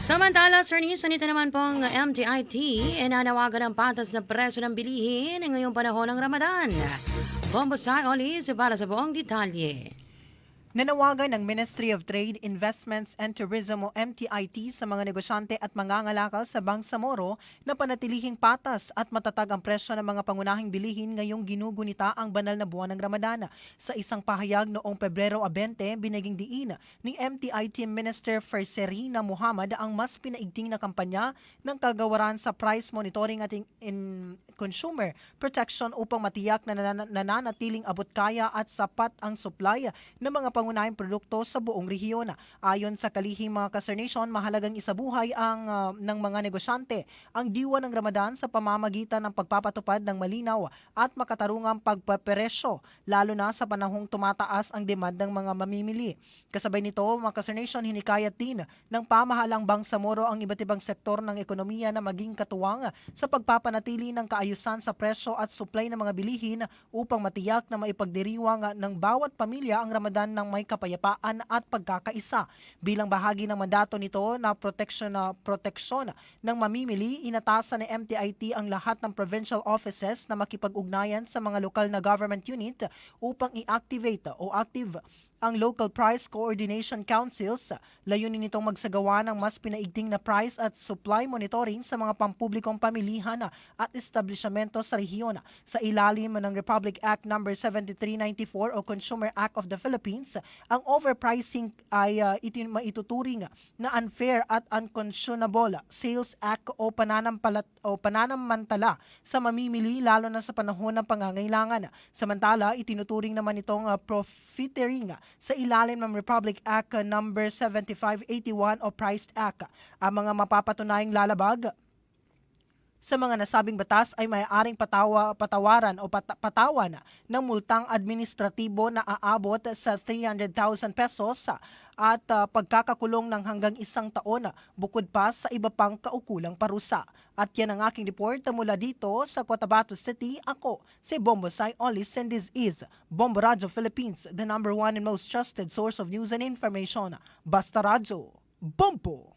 Samantala, Sir Nisan, ito naman pong MTIT, inanawagan ng patas na presyo ng bilihin ngayong panahon ng Ramadan. Bombosay Olis para sa buong detalye. Nanawagan ng Ministry of Trade, Investments and Tourism o MTIT sa mga negosyante at mangangalakal sa Bangsamoro na panatilihing patas at matatag ang presyo ng mga pangunahing bilihin ngayong ginugunita ang banal na buwan ng Ramadan. Sa isang pahayag noong Pebrero 20, biniging diin ni MTIT Minister Ferserina Muhammad ang mas pinaigting na kampanya ng kagawaran sa price monitoring at in consumer protection upang matiyak na nananatiling abot kaya at sapat ang supply ng mga pangunahing produkto sa buong rehiyon. Ayon sa kalihing mga ka-Sir-Nation, mahalagang isabuhay ng mga negosyante ang diwa ng Ramadan sa pamamagitan ng pagpapatupad ng malinaw at makatarungang pagpapresyo, lalo na sa panahong tumataas ang demand ng mga mamimili. Kasabay nito, mga ka-Sir-Nation, hinikayat din ng pamahalang Bangsamoro ang iba't ibang sektor ng ekonomiya na maging katuwang sa pagpapanatili ng kaayusan sa presyo at supply ng mga bilihin upang matiyak na maipagdiriwang ng bawat pamilya ang Ramadan ng may kapayapaan at pagkakaisa. Bilang bahagi ng mandato nito na proteksyon ng mamimili, inatasan ng MTIT ang lahat ng provincial offices na makipag-ugnayan sa mga lokal na government unit upang i-activate o active ang Local Price Coordination Councils. Layunin nitong magsagawa ng mas pinaigting na price at supply monitoring sa mga pampublikong pamilihan at establishmento sa rehiyon. Sa ilalim ng Republic Act No. 7394 o Consumer Act of the Philippines, ang overpricing ay maituturing na unfair at unconscionable sales act o pananamantala sa mamimili, lalo na sa panahon ng pangangailangan. Samantala, itinuturing naman itong profiteering sa ilalim ng Republic Act No. 7581 o Price Act. Ang mga mapapatunayang lalabag sa mga nasabing batas ay maaaring patawaran o patawan ng multang administratibo na aabot sa 300,000 pesos at pagkakakulong ng hanggang 1 taon, bukod pa sa iba pang kaukulang parusa. At yan ang aking report mula dito sa Cotabato City. Ako si Bombosay Olis, and this is Bombo Radio Philippines, the #1 and most trusted source of news and information. Basta Radyo, Bombo!